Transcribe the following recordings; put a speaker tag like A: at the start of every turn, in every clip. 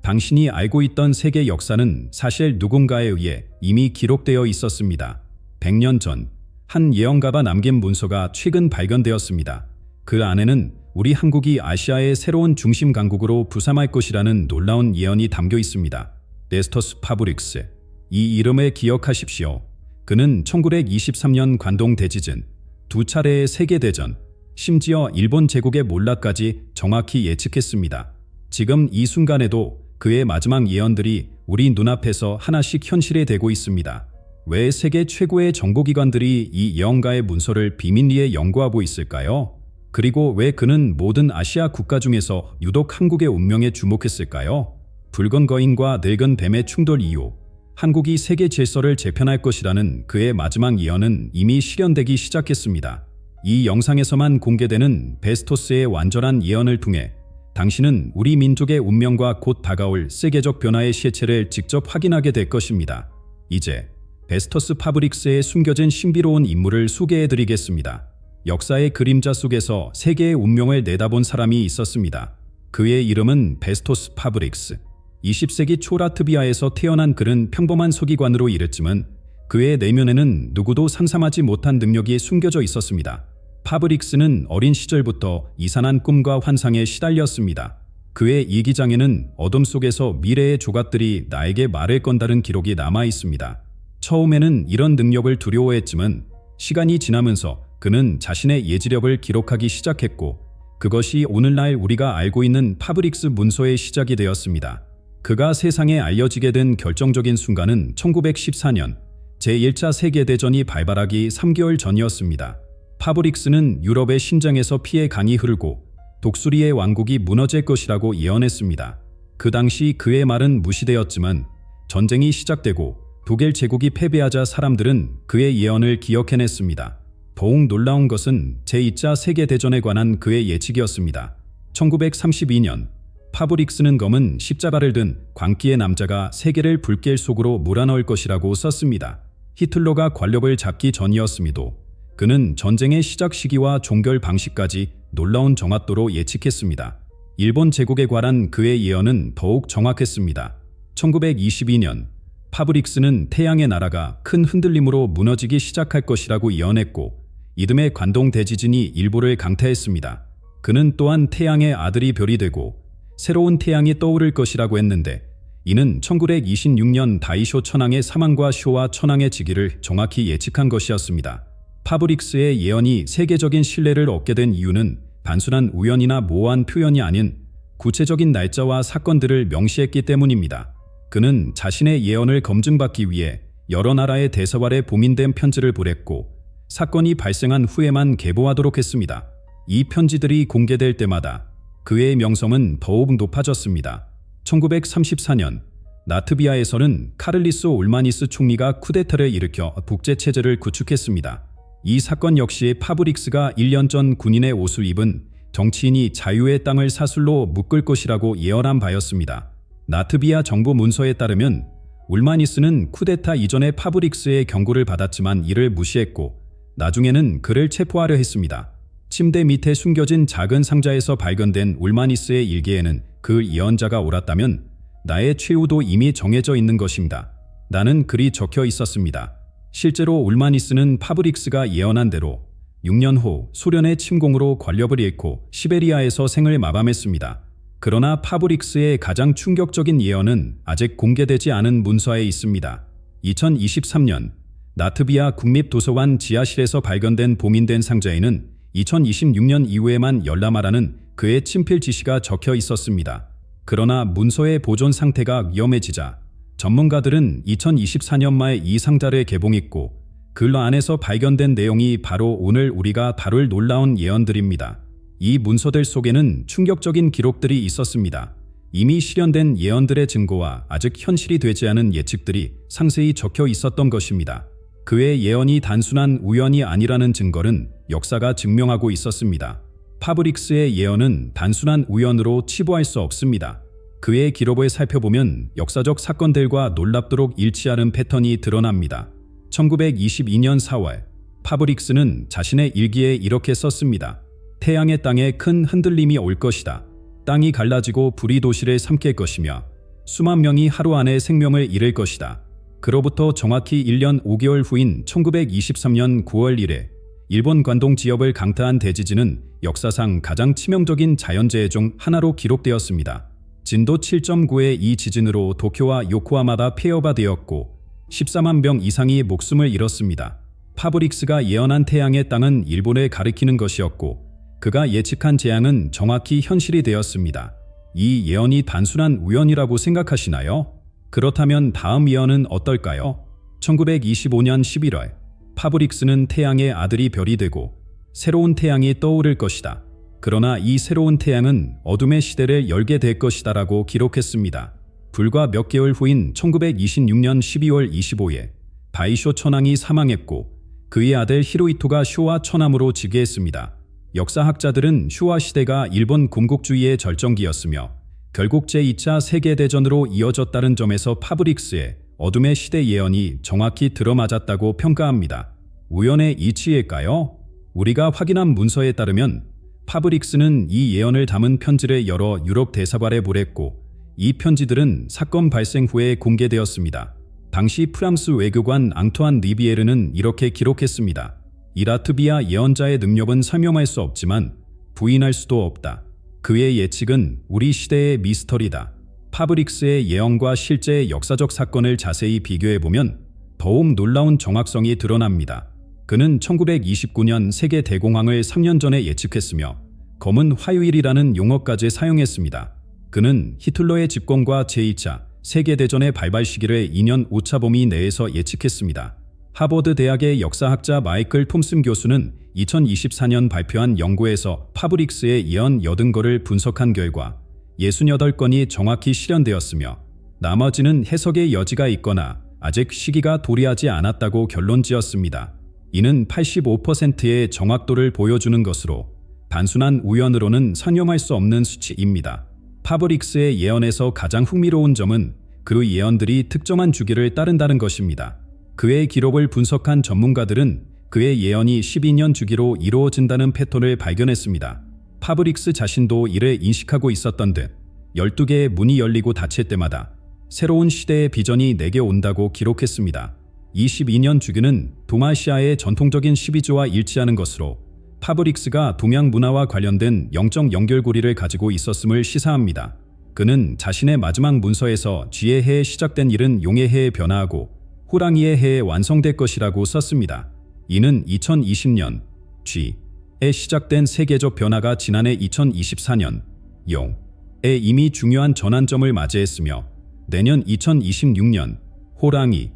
A: 당신이 알고 있던 세계 역사는 사실 누군가에 의해 이미 기록되어 있었습니다. 100년 전, 한 예언가가 남긴 문서가 최근 발견되었습니다. 그 안에는 우리 한국이 아시아의 새로운 중심 강국으로 부상할 것이라는 놀라운 예언이 담겨 있습니다. 네스터스 파브릭스. 이 이름을 기억하십시오. 그는 1923년 관동 대지진, 2차례의 세계대전, 심지어 일본 제국의 몰락까지 정확히 예측했습니다. 지금 이 순간에도 그의 마지막 예언들이 우리 눈앞에서 하나씩 현실이 되고 있습니다. 왜 세계 최고의 정보기관들이 이 예언가의 문서를 비밀리에 연구하고 있을까요? 그리고 왜 그는 모든 아시아 국가 중에서 유독 한국의 운명에 주목했을까요? 붉은 거인과 늙은 뱀의 충돌 이후 한국이 세계 질서를 재편할 것이라는 그의 마지막 예언은 이미 실현되기 시작했습니다. 이 영상에서만 공개되는 베스토스의 완전한 예언을 통해 당신은 우리 민족의 운명과 곧 다가올 세계적 변화의 실체를 직접 확인하게 될 것입니다. 이제 베스토스 파브릭스의 숨겨진 신비로운 인물을 소개해드리겠습니다. 역사의 그림자 속에서 세계의 운명을 내다본 사람이 있었습니다. 그의 이름은 베스토스 파브릭스. 20세기 초 라트비아에서 태어난 그는 평범한 서기관으로 일했지만 그의 내면에는 누구도 상상하지 못한 능력이 숨겨져 있었습니다. 파브릭스는 어린 시절부터 이산한 꿈과 환상에 시달렸습니다. 그의 일기장에는 어둠 속에서 미래의 조각들이 나에게 말을 건다는 기록이 남아 있습니다. 처음에는 이런 능력을 두려워했지만 시간이 지나면서 그는 자신의 예지력을 기록하기 시작했고 그것이 오늘날 우리가 알고 있는 파브릭스 문서의 시작이 되었습니다. 그가 세상에 알려지게 된 결정적인 순간은 1914년 제1차 세계대전이 발발하기 3개월 전이었습니다. 파브릭스는 유럽의 신장에서 피의 강이 흐르고 독수리의 왕국이 무너질 것이라고 예언했습니다. 그 당시 그의 말은 무시되었지만 전쟁이 시작되고 독일 제국이 패배하자 사람들은 그의 예언을 기억해냈습니다. 더욱 놀라운 것은 제2차 세계대전에 관한 그의 예측이었습니다. 1932년 파브릭스는 검은 십자가를 든 광기의 남자가 세계를 불길 속으로 몰아넣을 것이라고 썼습니다. 히틀러가 권력을 잡기 전이었음에도 그는 전쟁의 시작 시기와 종결 방식까지 놀라운 정확도로 예측했습니다. 일본 제국에 관한 그의 예언은 더욱 정확했습니다. 1922년 파브릭스는 태양의 나라가 큰 흔들림으로 무너지기 시작할 것이라고 예언했고 이듬해 관동 대지진이 일부를 강타했습니다. 그는 또한 태양의 아들이 별이 되고 새로운 태양이 떠오를 것이라고 했는데 이는 1926년 다이쇼 천황의 사망과 쇼와 천황의 즉위를 정확히 예측한 것이었습니다. 파브릭스의 예언이 세계적인 신뢰를 얻게 된 이유는 단순한 우연이나 모호한 표현이 아닌 구체적인 날짜와 사건들을 명시했기 때문입니다. 그는 자신의 예언을 검증받기 위해 여러 나라의 대사관에 봉인된 편지를 보냈고 사건이 발생한 후에만 계보하도록 했습니다. 이 편지들이 공개될 때마다 그의 명성은 더욱 높아졌습니다. 1934년 라트비아에서는 카를리스 올마니스 총리가 쿠데타를 일으켜 국제체제를 구축했습니다. 이 사건 역시 파브릭스가 1년 전 군인의 옷을 입은 정치인이 자유의 땅을 사슬로 묶을 것이라고 예언한 바였습니다. 라트비아 정부 문서에 따르면 올마니스는 쿠데타 이전에 파브릭스의 경고를 받았지만 이를 무시했고 나중에는 그를 체포하려 했습니다. 침대 밑에 숨겨진 작은 상자에서 발견된 올마니스의 일기에는 그 예언자가 옳았다면 나의 최후도 이미 정해져 있는 것입니다. 나는 글이 적혀 있었습니다. 실제로 올마니스는 파브릭스가 예언한 대로 6년 후 소련의 침공으로 권력을 잃고 시베리아에서 생을 마감했습니다. 그러나 파브릭스의 가장 충격적인 예언은 아직 공개되지 않은 문서에 있습니다. 2023년 라트비아 국립도서관 지하실에서 발견된 봉인된 상자에는 2026년 이후에만 열람하라는 그의 친필 지시가 적혀 있었습니다. 그러나 문서의 보존 상태가 위험해지자 전문가들은 2024년 말 이 상자를 개봉했고 글 안에서 발견된 내용이 바로 오늘 우리가 다룰 놀라운 예언들입니다. 이 문서들 속에는 충격적인 기록들이 있었습니다. 이미 실현된 예언들의 증거와 아직 현실이 되지 않은 예측들이 상세히 적혀 있었던 것입니다. 그의 예언이 단순한 우연이 아니라는 증거는 역사가 증명하고 있었습니다. 파브릭스의 예언은 단순한 우연으로 치부할 수 없습니다. 그의 기록을 살펴보면 역사적 사건들과 놀랍도록 일치하는 패턴이 드러납니다. 1922년 4월 파브릭스는 자신의 일기에 이렇게 썼습니다. 태양의 땅에 큰 흔들림이 올 것이다. 땅이 갈라지고 불이 도시를 삼킬 것이며 수만 명이 하루 안에 생명을 잃을 것이다. 그로부터 정확히 1년 5개월 후인 1923년 9월 1일 일본 관동 지역을 강타한 대지진은 역사상 가장 치명적인 자연재해 중 하나로 기록되었습니다. 진도 7.9의 이 지진으로 도쿄와 요코하마가 폐허가 되었고 14만 명 이상이 목숨을 잃었습니다. 파브릭스가 예언한 태양의 땅은 일본을 가리키는 것이었고 그가 예측한 재앙은 정확히 현실이 되었습니다. 이 예언이 단순한 우연이라고 생각하시나요? 그렇다면 다음 예언은 어떨까요? 1925년 11월 파브릭스는 태양의 아들이 별이 되고 새로운 태양이 떠오를 것이다. 그러나 이 새로운 태양은 어둠의 시대를 열게 될 것이다 라고 기록했습니다. 불과 몇 개월 후인 1926년 12월 25일 바이쇼 천황이 사망했고 그의 아들 히로히토가 쇼와 천함으로 즉위했습니다. 역사학자들은 쇼와 시대가 일본 군국주의의 절정기였으며 결국 제2차 세계대전으로 이어졌다는 점에서 파브릭스의 어둠의 시대 예언이 정확히 들어맞았다고 평가합니다. 우연의 이치일까요? 우리가 확인한 문서에 따르면 파브릭스는 이 예언을 담은 편지를 여러 유럽 대사관에 보냈고 이 편지들은 사건 발생 후에 공개되었습니다. 당시 프랑스 외교관 앙투안 리비에르는 이렇게 기록했습니다. 이 라트비아 예언자의 능력은 설명할 수 없지만 부인할 수도 없다. 그의 예측은 우리 시대의 미스터리다. 파브릭스의 예언과 실제의 역사적 사건을 자세히 비교해보면 더욱 놀라운 정확성이 드러납니다. 그는 1929년 세계 대공황을 3년 전에 예측했으며 검은 화요일이라는 용어까지 사용했습니다. 그는 히틀러의 집권과 제2차 세계대전의 발발 시기를 2년 오차범위 내에서 예측했습니다. 하버드 대학의 역사학자 마이클 톰슨 교수는 2024년 발표한 연구에서 파브릭스의 예언 80거를 분석한 결과 68건이 정확히 실현되었으며 나머지는 해석의 여지가 있거나 아직 시기가 도래하지 않았다고 결론지었습니다. 이는 85%의 정확도를 보여주는 것으로 단순한 우연으로는 설명할 수 없는 수치입니다. 파브릭스의 예언에서 가장 흥미로운 점은 그 예언들이 특정한 주기를 따른다는 것입니다. 그의 기록을 분석한 전문가들은 그의 예언이 12년 주기로 이루어진다는 패턴을 발견했습니다. 파브릭스 자신도 이를 인식하고 있었던 듯 12개의 문이 열리고 닫힐 때마다 새로운 시대의 비전이 내게 온다고 기록했습니다. 이 12년 주기는 동아시아의 전통적인 12주와 일치하는 것으로 파브릭스가 동양 문화와 관련된 영적 연결고리를 가지고 있었음을 시사합니다. 그는 자신의 마지막 문서에서 쥐의 해에 시작된 일은 용의 해에 변화하고 호랑이의 해에 완성될 것이라고 썼습니다. 이는 2020년 쥐에 시작된 세계적 변화가 지난해 2024년 용에 이미 중요한 전환점을 맞이했으며 내년 2026년 호랑이의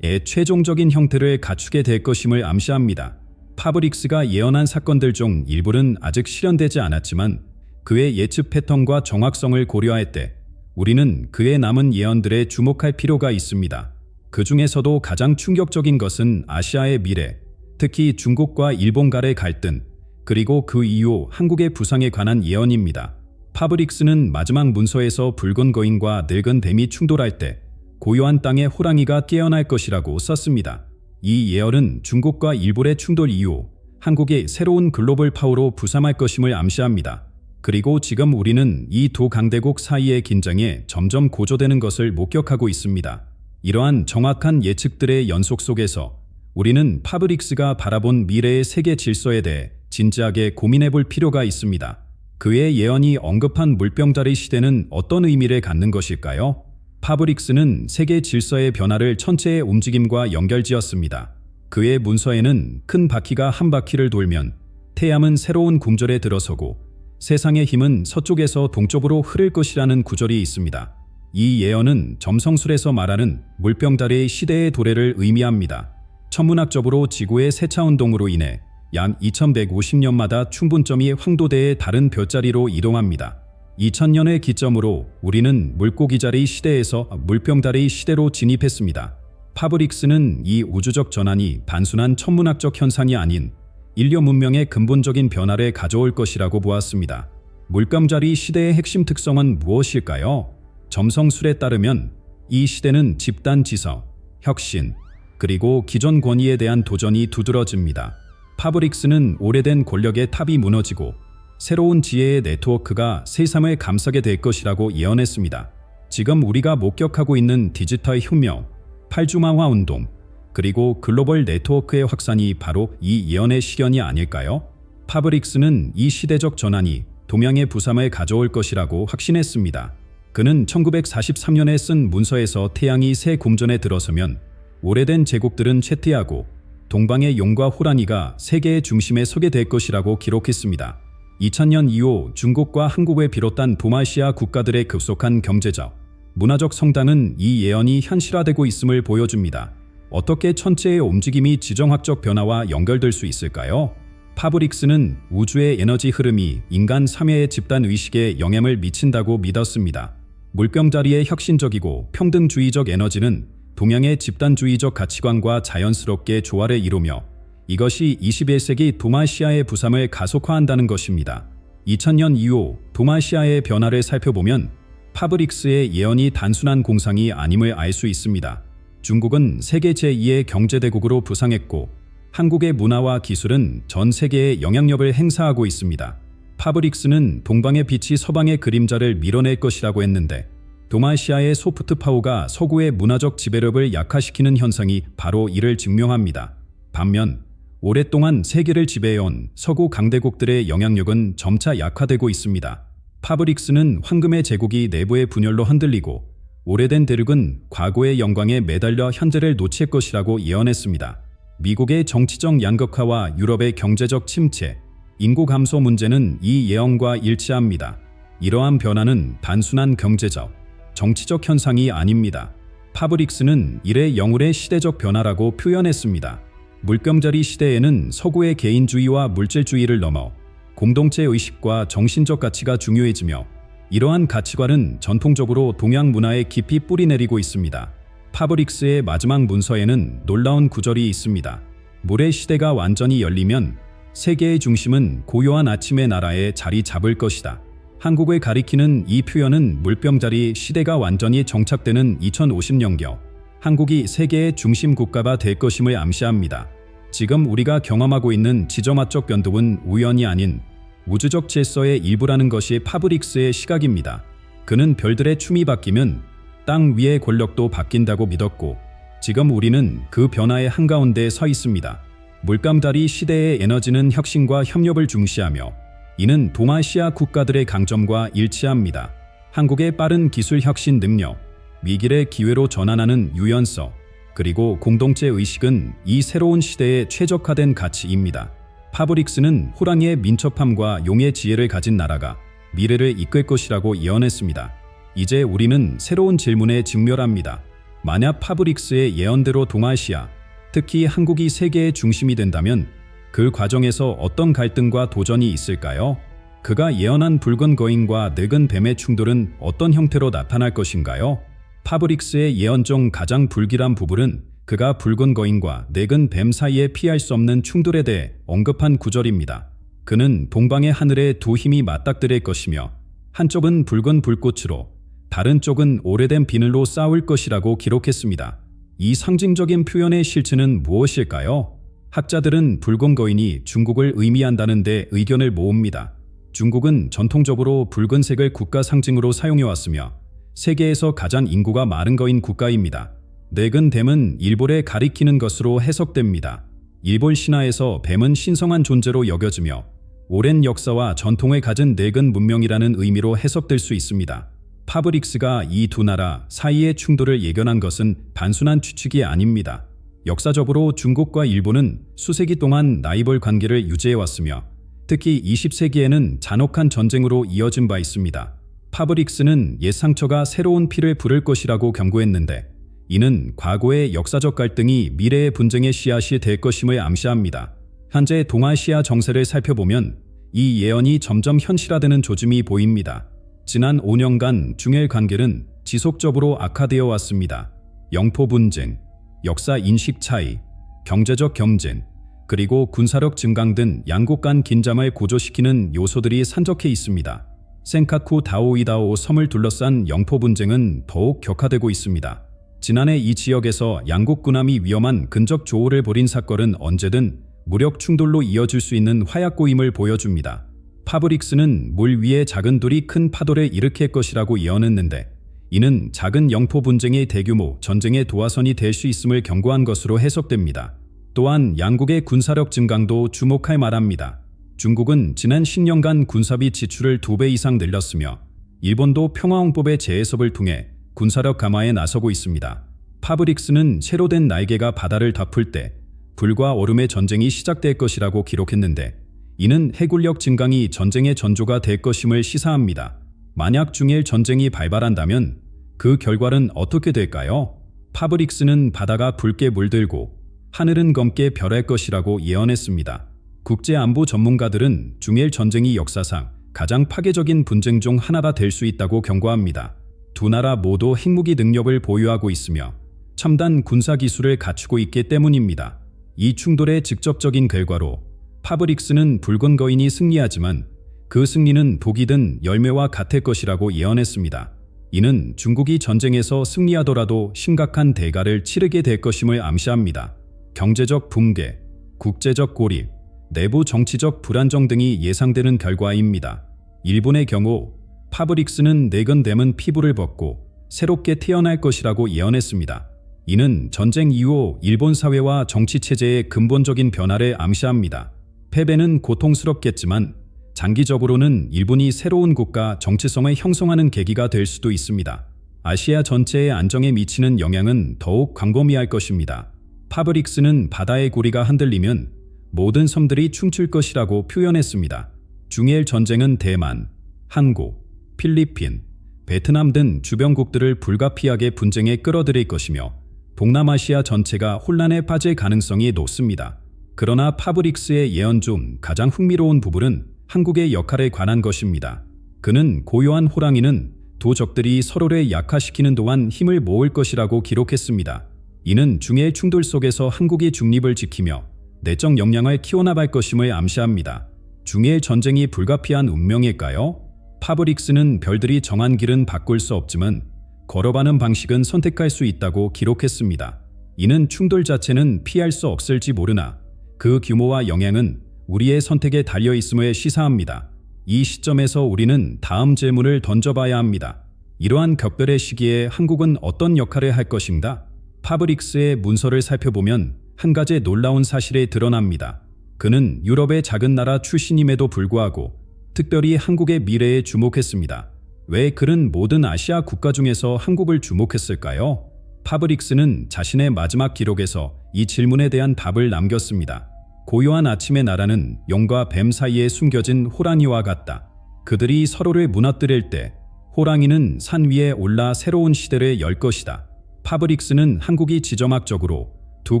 A: 최종적인 형태를 갖추게 될 것임을 암시합니다. 파브릭스가 예언한 사건들 중 일부는 아직 실현되지 않았지만 그의 예측 패턴과 정확성을 고려할 때 우리는 그의 남은 예언들에 주목할 필요가 있습니다. 그 중에서도 가장 충격적인 것은 아시아의 미래, 특히 중국과 일본 간의 갈등, 그리고 그 이후 한국의 부상에 관한 예언입니다. 파브릭스는 마지막 문서에서 붉은 거인과 늙은 뱀이 충돌할 때 고요한 땅에 호랑이가 깨어날 것이라고 썼습니다. 이 예언은 중국과 일본의 충돌 이후 한국이 새로운 글로벌 파워로 부상할 것임을 암시합니다. 그리고 지금 우리는 이 두 강대국 사이의 긴장이 점점 고조되는 것을 목격하고 있습니다. 이러한 정확한 예측들의 연속 속에서 우리는 파브릭스가 바라본 미래의 세계 질서에 대해 진지하게 고민해 볼 필요가 있습니다. 그의 예언이 언급한 물병자리 시대는 어떤 의미를 갖는 것일까요? 파브릭스는 세계 질서의 변화를 천체의 움직임과 연결지었습니다. 그의 문서에는 큰 바퀴가 한 바퀴를 돌면 태양은 새로운 궁절에 들어서고 세상의 힘은 서쪽에서 동쪽으로 흐를 것이라는 구절이 있습니다. 이 예언은 점성술에서 말하는 물병자리의 시대의 도래를 의미합니다. 천문학적으로 지구의 세차운동으로 인해 약 2150년마다 충분점이 황도대의 다른 별자리로 이동합니다. 2000년의 기점으로 우리는 물고기자리 시대에서 물병자리 시대로 진입했습니다. 파브릭스는 이 우주적 전환이 단순한 천문학적 현상이 아닌 인류 문명의 근본적인 변화를 가져올 것이라고 보았습니다. 물감자리 시대의 핵심 특성은 무엇일까요? 점성술에 따르면 이 시대는 집단 지서, 혁신, 그리고 기존 권위에 대한 도전이 두드러집니다. 파브릭스는 오래된 권력의 탑이 무너지고 새로운 지혜의 네트워크가 세상을 감싸게 될 것이라고 예언했습니다. 지금 우리가 목격하고 있는 디지털 혁명, 팔중화화 운동, 그리고 글로벌 네트워크의 확산이 바로 이 예언의 실현이 아닐까요? 파브릭스는 이 시대적 전환이 동양의 부상을 가져올 것이라고 확신했습니다. 그는 1943년에 쓴 문서에서 태양이 새 공전에 들어서면 오래된 제국들은 쇠퇴하고 동방의 용과 호랑이가 세계의 중심에 서게 될 것이라고 기록했습니다. 2000년 이후 중국과 한국을 비롯한 동아시아 국가들의 급속한 경제적, 문화적 성장은 이 예언이 현실화되고 있음을 보여줍니다. 어떻게 천체의 움직임이 지정학적 변화와 연결될 수 있을까요? 파브릭스는 우주의 에너지 흐름이 인간 사회의 집단 의식에 영향을 미친다고 믿었습니다. 물병자리의 혁신적이고 평등주의적 에너지는 동양의 집단주의적 가치관과 자연스럽게 조화를 이루며 이것이 21세기 동아시아의 부상을 가속화한다는 것입니다. 2000년 이후 동아시아의 변화를 살펴보면 파브릭스의 예언이 단순한 공상이 아님을 알 수 있습니다. 중국은 세계 제2의 경제대국으로 부상했고 한국의 문화와 기술은 전 세계에 영향력을 행사하고 있습니다. 파브릭스는 동방의 빛이 서방의 그림자를 밀어낼 것이라고 했는데 동아시아의 소프트 파워가 서구의 문화적 지배력을 약화시키는 현상이 바로 이를 증명합니다. 반면 오랫동안 세계를 지배해온 서구 강대국들의 영향력은 점차 약화되고 있습니다. 파브릭스는 황금의 제국이 내부의 분열로 흔들리고 오래된 대륙은 과거의 영광에 매달려 현재를 놓칠 것이라고 예언했습니다. 미국의 정치적 양극화와 유럽의 경제적 침체, 인구 감소 문제는 이 예언과 일치합니다. 이러한 변화는 단순한 경제적, 정치적 현상이 아닙니다. 파브릭스는 이를 영울의 시대적 변화라고 표현했습니다. 물병자리 시대에는 서구의 개인주의와 물질주의를 넘어 공동체 의식과 정신적 가치가 중요해지며 이러한 가치관은 전통적으로 동양 문화에 깊이 뿌리내리고 있습니다. 파브릭스의 마지막 문서에는 놀라운 구절이 있습니다. 물의 시대가 완전히 열리면 세계의 중심은 고요한 아침의 나라에 자리 잡을 것이다. 한국을 가리키는 이 표현은 물병자리 시대가 완전히 정착되는 2050년경 한국이 세계의 중심 국가가 될 것임을 암시합니다. 지금 우리가 경험하고 있는 지정학적 변동은 우연이 아닌 우주적 질서의 일부라는 것이 파브릭스의 시각입니다. 그는 별들의 춤이 바뀌면 땅 위의 권력도 바뀐다고 믿었고 지금 우리는 그 변화의 한가운데에 서 있습니다. 물감다리 시대의 에너지는 혁신과 협력을 중시하며 이는 동아시아 국가들의 강점과 일치합니다. 한국의 빠른 기술 혁신 능력, 위기를 기회로 전환하는 유연성, 그리고 공동체 의식은 이 새로운 시대에 최적화된 가치입니다. 파브릭스는 호랑이의 민첩함과 용의 지혜를 가진 나라가 미래를 이끌 것이라고 예언했습니다. 이제 우리는 새로운 질문에 직면합니다. 만약 파브릭스의 예언대로 동아시아, 특히 한국이 세계의 중심이 된다면 그 과정에서 어떤 갈등과 도전이 있을까요? 그가 예언한 붉은 거인과 늙은 뱀의 충돌은 어떤 형태로 나타날 것인가요? 파브릭스의 예언 중 가장 불길한 부분은 그가 붉은 거인과 늙은 뱀 사이에 피할 수 없는 충돌에 대해 언급한 구절입니다. 그는 동방의 하늘에 두 힘이 맞닥뜨릴 것이며 한쪽은 붉은 불꽃으로 다른 쪽은 오래된 비늘로 싸울 것이라고 기록했습니다. 이 상징적인 표현의 실체는 무엇일까요? 학자들은 붉은 거인이 중국을 의미한다는 데 의견을 모읍니다. 중국은 전통적으로 붉은색을 국가 상징으로 사용해왔으며 세계에서 가장 인구가 많은 거인 국가입니다. 늙은 뱀은 일벌에 가리키는 것으로 해석됩니다. 일본 신화에서 뱀은 신성한 존재로 여겨지며 오랜 역사와 전통을 가진 늙은 문명이라는 의미로 해석될 수 있습니다. 파브릭스가 이 두 나라 사이의 충돌을 예견한 것은 단순한 추측이 아닙니다. 역사적으로 중국과 일본은 수세기 동안 라이벌 관계를 유지해왔으며 특히 20세기에는 잔혹한 전쟁으로 이어진 바 있습니다. 파브릭스는 옛 상처가 새로운 피를 부를 것이라고 경고했는데 이는 과거의 역사적 갈등이 미래의 분쟁의 씨앗이 될 것임을 암시합니다. 현재 동아시아 정세를 살펴보면 이 예언이 점점 현실화되는 조짐이 보입니다. 지난 5년간 중일 관계는 지속적으로 악화되어 왔습니다. 영포 분쟁, 역사 인식 차이, 경제적 경쟁, 그리고 군사력 증강 등 양국 간 긴장을 고조시키는 요소들이 산적해 있습니다. 센카쿠 다오이다오 섬을 둘러싼 영포 분쟁은 더욱 격화되고 있습니다. 지난해 이 지역에서 양국 군함이 위험한 근접 조우를 벌인 사건은 언제든 무력 충돌로 이어질 수 있는 화약고임을 보여줍니다. 파브릭스는 물 위에 작은 돌이 큰 파도를 일으킬 것이라고 예언했는데 이는 작은 영토 분쟁이 대규모 전쟁의 도화선이 될 수 있음을 경고한 것으로 해석됩니다. 또한 양국의 군사력 증강도 주목할 만합니다. 중국은 지난 10년간 군사비 지출을 2배 이상 늘렸으며 일본도 평화헌법의 재해석을 통해 군사력 강화에 나서고 있습니다. 파브릭스는 새로 된 날개가 바다를 덮을 때 불과 얼음의 전쟁이 시작될 것이라고 기록했는데 이는 해군력 증강이 전쟁의 전조가 될 것임을 시사합니다. 만약 중일 전쟁이 발발한다면 그 결과는 어떻게 될까요? 파브릭스는 바다가 붉게 물들고 하늘은 검게 별할 것이라고 예언했습니다. 국제안보 전문가들은 중일 전쟁이 역사상 가장 파괴적인 분쟁 중 하나가 될 수 있다고 경고합니다. 두 나라 모두 핵무기 능력을 보유하고 있으며 첨단 군사기술을 갖추고 있기 때문입니다. 이 충돌의 직접적인 결과로 파브릭스는 붉은 거인이 승리하지만 그 승리는 독이든 열매와 같을 것이라고 예언했습니다. 이는 중국이 전쟁에서 승리하더라도 심각한 대가를 치르게 될 것임을 암시합니다. 경제적 붕괴, 국제적 고립, 내부 정치적 불안정 등이 예상되는 결과입니다. 일본의 경우 파브릭스는 내근댐은 피부를 벗고 새롭게 태어날 것이라고 예언했습니다. 이는 전쟁 이후 일본 사회와 정치 체제의 근본적인 변화를 암시합니다. 패배는 고통스럽겠지만 장기적으로는 일본이 새로운 국가 정체성을 형성하는 계기가 될 수도 있습니다. 아시아 전체의 안정에 미치는 영향은 더욱 광범위할 것입니다. 파브릭스는 바다의 고리가 흔들리면 모든 섬들이 춤출 것이라고 표현했습니다. 중일 전쟁은 대만, 한국, 필리핀, 베트남 등 주변국들을 불가피하게 분쟁에 끌어들일 것이며 동남아시아 전체가 혼란에 빠질 가능성이 높습니다. 그러나 파브릭스의 예언 중 가장 흥미로운 부분은 한국의 역할에 관한 것입니다. 그는 고요한 호랑이는 두 적들이 서로를 약화시키는 동안 힘을 모을 것이라고 기록했습니다. 이는 중일 충돌 속에서 한국이 중립을 지키며 내적 역량을 키워나갈 것임을 암시합니다. 중일 전쟁이 불가피한 운명일까요? 파브릭스는 별들이 정한 길은 바꿀 수 없지만 걸어가는 방식은 선택할 수 있다고 기록했습니다. 이는 충돌 자체는 피할 수 없을지 모르나 그 규모와 영향은 우리의 선택에 달려 있음을 시사합니다. 이 시점에서 우리는 다음 질문을 던져봐야 합니다. 이러한 격별의 시기에 한국은 어떤 역할을 할 것인가? 파브릭스의 문서를 살펴보면 한 가지 놀라운 사실이 드러납니다. 그는 유럽의 작은 나라 출신임에도 불구하고 특별히 한국의 미래에 주목했습니다. 왜 그는 모든 아시아 국가 중에서 한국을 주목했을까요? 파브릭스는 자신의 마지막 기록에서 이 질문에 대한 답을 남겼습니다. 고요한 아침의 나라는 용과 뱀 사이에 숨겨진 호랑이와 같다. 그들이 서로를 무너뜨릴 때 호랑이는 산 위에 올라 새로운 시대를 열 것이다. 파브릭스는 한국이 지정학적으로 두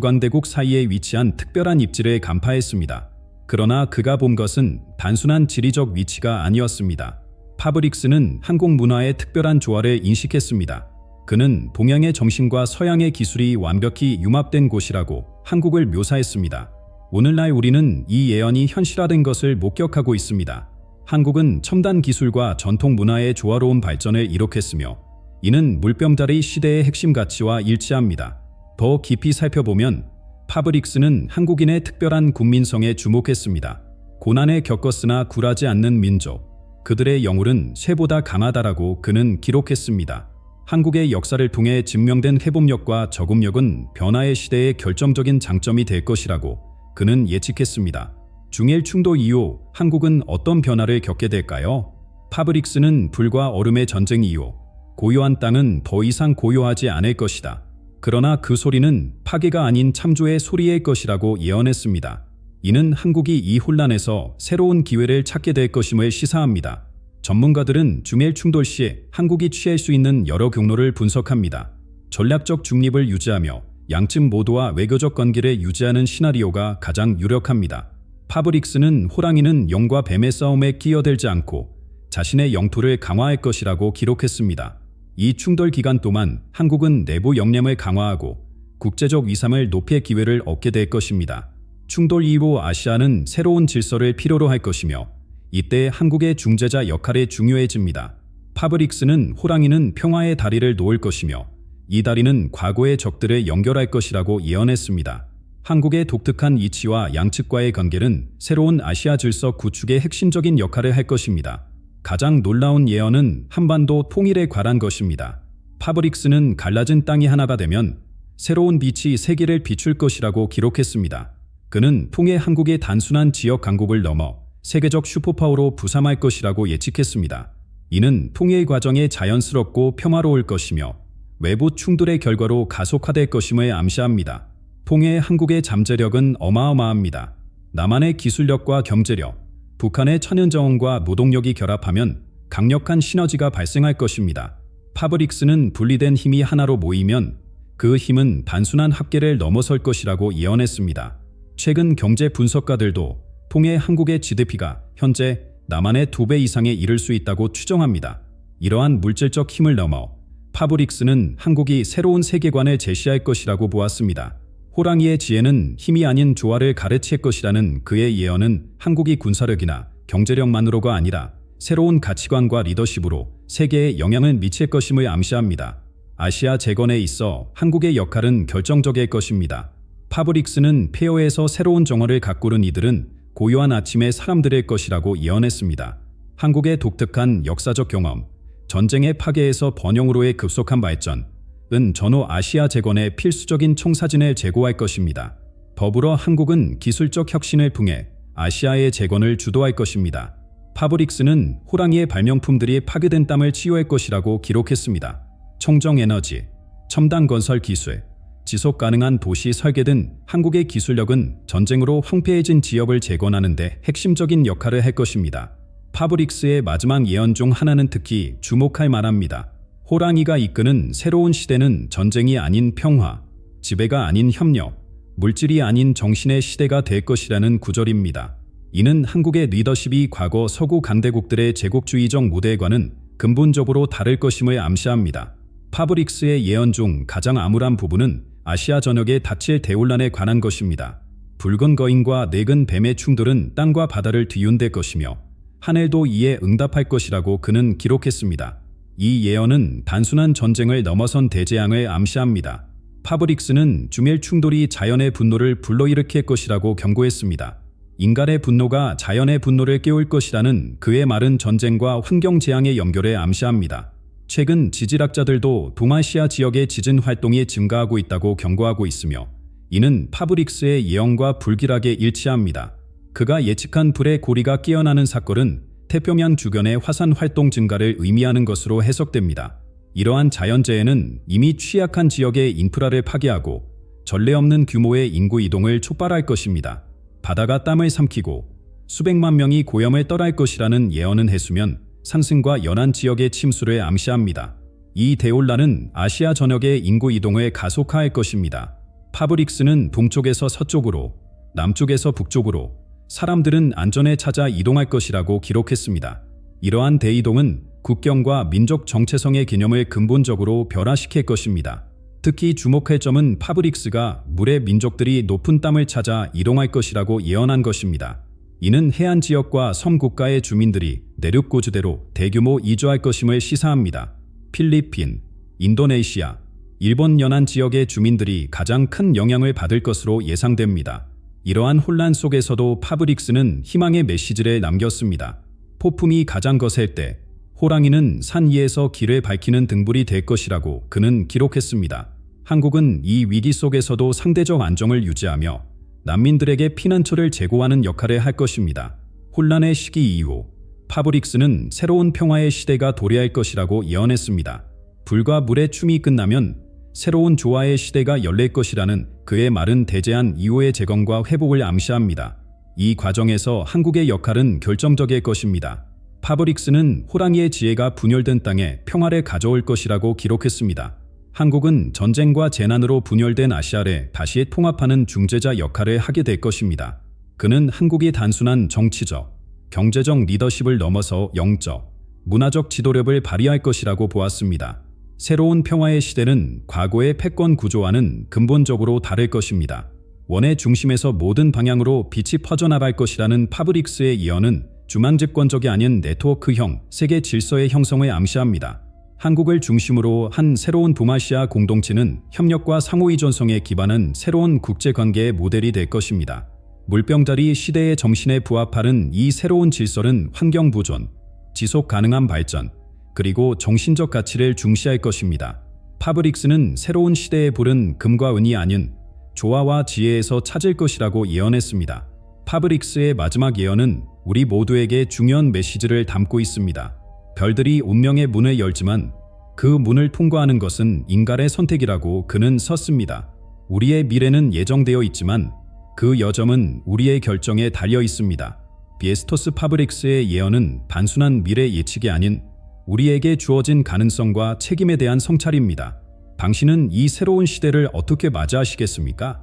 A: 강대국 사이에 위치한 특별한 입지를 간파했습니다. 그러나 그가 본 것은 단순한 지리적 위치가 아니었습니다. 파브릭스는 한국 문화의 특별한 조화를 인식했습니다. 그는 동양의 정신과 서양의 기술이 완벽히 융합된 곳이라고 한국을 묘사했습니다. 오늘날 우리는 이 예언이 현실화된 것을 목격하고 있습니다. 한국은 첨단 기술과 전통 문화의 조화로운 발전을 이룩했으며 이는 물병다리 시대의 핵심 가치와 일치합니다. 더 깊이 살펴보면 파브릭스는 한국인의 특별한 국민성에 주목했습니다. 고난을 겪었으나 굴하지 않는 민족, 그들의 영혼은 쇠보다 강하다라고 그는 기록했습니다. 한국의 역사를 통해 증명된 회복력과 저금력은 변화의 시대에 결정적인 장점이 될 것이라고 그는 예측했습니다. 중일 충돌 이후 한국은 어떤 변화를 겪게 될까요? 파브릭스는 불과 얼음의 전쟁 이후 고요한 땅은 더 이상 고요하지 않을 것이다. 그러나 그 소리는 파괴가 아닌 참조의 소리일 것이라고 예언했습니다. 이는 한국이 이 혼란에서 새로운 기회를 찾게 될 것임을 시사합니다. 전문가들은 중일 충돌 시 한국이 취할 수 있는 여러 경로를 분석합니다. 전략적 중립을 유지하며 양측 모두와 외교적 관계를 유지하는 시나리오가 가장 유력합니다. 파브릭스는 호랑이는 용과 뱀의 싸움에 끼어들지 않고 자신의 영토를 강화할 것이라고 기록했습니다. 이 충돌 기간 동안 한국은 내부 역량을 강화하고 국제적 위상을 높일 기회를 얻게 될 것입니다. 충돌 이후 아시아는 새로운 질서를 필요로 할 것이며 이때 한국의 중재자 역할이 중요해집니다. 파브릭스는 호랑이는 평화의 다리를 놓을 것이며 이 다리는 과거의 적들을 연결할 것이라고 예언했습니다. 한국의 독특한 위치와 양측과의 관계는 새로운 아시아 질서 구축의 핵심적인 역할을 할 것입니다. 가장 놀라운 예언은 한반도 통일에 관한 것입니다. 파브릭스는 갈라진 땅이 하나가 되면 새로운 빛이 세계를 비출 것이라고 기록했습니다. 그는 통해 한국의 단순한 지역 강국을 넘어 세계적 슈퍼파워로 부상할 것이라고 예측했습니다. 이는 통일 과정이 자연스럽고 평화로울 것이며 외부 충돌의 결과로 가속화될 것임을 암시합니다. 통해 한국의 잠재력은 어마어마합니다. 남한의 기술력과 경제력, 북한의 천연자원과 노동력이 결합하면 강력한 시너지가 발생할 것입니다. 파브릭스는 분리된 힘이 하나로 모이면 그 힘은 단순한 합계를 넘어설 것이라고 예언했습니다. 최근 경제 분석가들도 통해 한국의 GDP가 현재 남한의 2배 이상에 이를 수 있다고 추정합니다. 이러한 물질적 힘을 넘어 파브릭스는 한국이 새로운 세계관을 제시할 것이라고 보았습니다. 호랑이의 지혜는 힘이 아닌 조화를 가르칠 것이라는 그의 예언은 한국이 군사력이나 경제력만으로가 아니라 새로운 가치관과 리더십으로 세계에 영향을 미칠 것임을 암시합니다. 아시아 재건에 있어 한국의 역할은 결정적일 것입니다. 파브릭스는 폐허에서 새로운 정화를 가꾸는 이들은 고요한 아침의 사람들일 것이라고 예언했습니다. 한국의 독특한 역사적 경험, 전쟁의 파괴에서 번영으로의 급속한 발전은 전후 아시아 재건의 필수적인 청사진을 제고할 것입니다. 더불어 한국은 기술적 혁신을 통해 아시아의 재건을 주도할 것입니다. 파브릭스는 호랑이의 발명품들이 파괴된 땀을 치유할 것이라고 기록했습니다. 청정에너지, 첨단 건설 기술, 지속 가능한 도시 설계 등 한국의 기술력은 전쟁으로 황폐해진 지역을 재건하는 데 핵심적인 역할을 할 것입니다. 파브릭스의 마지막 예언 중 하나는 특히 주목할 만합니다. 호랑이가 이끄는 새로운 시대는 전쟁이 아닌 평화, 지배가 아닌 협력, 물질이 아닌 정신의 시대가 될 것이라는 구절입니다. 이는 한국의 리더십이 과거 서구 강대국들의 제국주의적 모델과는 근본적으로 다를 것임을 암시합니다. 파브릭스의 예언 중 가장 암울한 부분은 아시아 전역에 닥칠 대혼란에 관한 것입니다. 붉은 거인과 늙은 뱀의 충돌은 땅과 바다를 뒤흔들 것이며 하늘도 이에 응답할 것이라고 그는 기록했습니다. 이 예언은 단순한 전쟁을 넘어선 대재앙을 암시합니다. 파브릭스는 중일 충돌이 자연의 분노를 불러일으킬 것이라고 경고했습니다. 인간의 분노가 자연의 분노를 깨울 것이라는 그의 말은 전쟁과 환경재앙의 연결에 암시합니다. 최근 지질학자들도 동아시아 지역의 지진 활동이 증가하고 있다고 경고하고 있으며 이는 파브릭스의 예언과 불길하게 일치합니다. 그가 예측한 불의 고리가 깨어나는 사건은 태평양 주변의 화산 활동 증가를 의미하는 것으로 해석됩니다. 이러한 자연재해는 이미 취약한 지역의 인프라를 파괴하고 전례 없는 규모의 인구 이동을 촉발할 것입니다. 바다가 땀을 삼키고 수백만 명이 고염을 떠날 것이라는 예언은 해수면 상승과 연안 지역의 침수를 암시합니다. 이 대혼란은 아시아 전역의 인구 이동을 가속화할 것입니다. 파브릭스는 동쪽에서 서쪽으로, 남쪽에서 북쪽으로 사람들은 안전에 찾아 이동할 것이라고 기록했습니다. 이러한 대이동은 국경과 민족 정체성의 개념을 근본적으로 변화시킬 것입니다. 특히 주목할 점은 파브릭스가 물의 민족들이 높은 땅을 찾아 이동할 것이라고 예언한 것입니다. 이는 해안 지역과 섬 국가의 주민들이 내륙 고지대로 대규모 이주할 것임을 시사합니다. 필리핀, 인도네시아, 일본 연안 지역의 주민들이 가장 큰 영향을 받을 것으로 예상됩니다. 이러한 혼란 속에서도 파브릭스는 희망의 메시지를 남겼습니다. 폭풍이 가장 거셀 때 호랑이는 산 위에서 길을 밝히는 등불이 될 것이라고 그는 기록했습니다. 한국은 이 위기 속에서도 상대적 안정을 유지하며 난민들에게 피난처를 제공하는 역할을 할 것입니다. 혼란의 시기 이후 파브릭스는 새로운 평화의 시대가 도래할 것이라고 예언했습니다. 불과 물의 춤이 끝나면 새로운 조화의 시대가 열릴 것이라는 그의 말은 대재앙 이후의 재건과 회복을 암시합니다. 이 과정에서 한국의 역할은 결정적일 것입니다. 파브릭스는 호랑이의 지혜가 분열된 땅에 평화를 가져올 것이라고 기록했습니다. 한국은 전쟁과 재난으로 분열된 아시아를 다시 통합하는 중재자 역할을 하게 될 것입니다. 그는 한국이 단순한 정치적, 경제적 리더십을 넘어서 영적, 문화적 지도력을 발휘할 것이라고 보았습니다. 새로운 평화의 시대는 과거의 패권 구조와는 근본적으로 다를 것입니다. 원의 중심에서 모든 방향으로 빛이 퍼져나갈 것이라는 파브릭스의 예언은 주만집권적이 아닌 네트워크형 세계 질서의 형성을 암시합니다. 한국을 중심으로 한 새로운 동아시아 공동체는 협력과 상호의존성에 기반한 새로운 국제관계의 모델이 될 것입니다. 물병자리 시대의 정신에 부합하는 이 새로운 질서는 환경보존, 지속가능한 발전, 그리고 정신적 가치를 중시할 것입니다. 파브릭스는 새로운 시대에 부른 금과 은이 아닌 조화와 지혜에서 찾을 것이라고 예언했습니다. 파브릭스의 마지막 예언은 우리 모두에게 중요한 메시지를 담고 있습니다. 별들이 운명의 문을 열지만 그 문을 통과하는 것은 인간의 선택이라고 그는 썼습니다. 우리의 미래는 예정되어 있지만 그 여정은 우리의 결정에 달려 있습니다. 비에스토스 파브릭스의 예언은 단순한 미래 예측이 아닌 우리에게 주어진 가능성과 책임에 대한 성찰입니다. 당신은 이 새로운 시대를 어떻게 맞이하시겠습니까?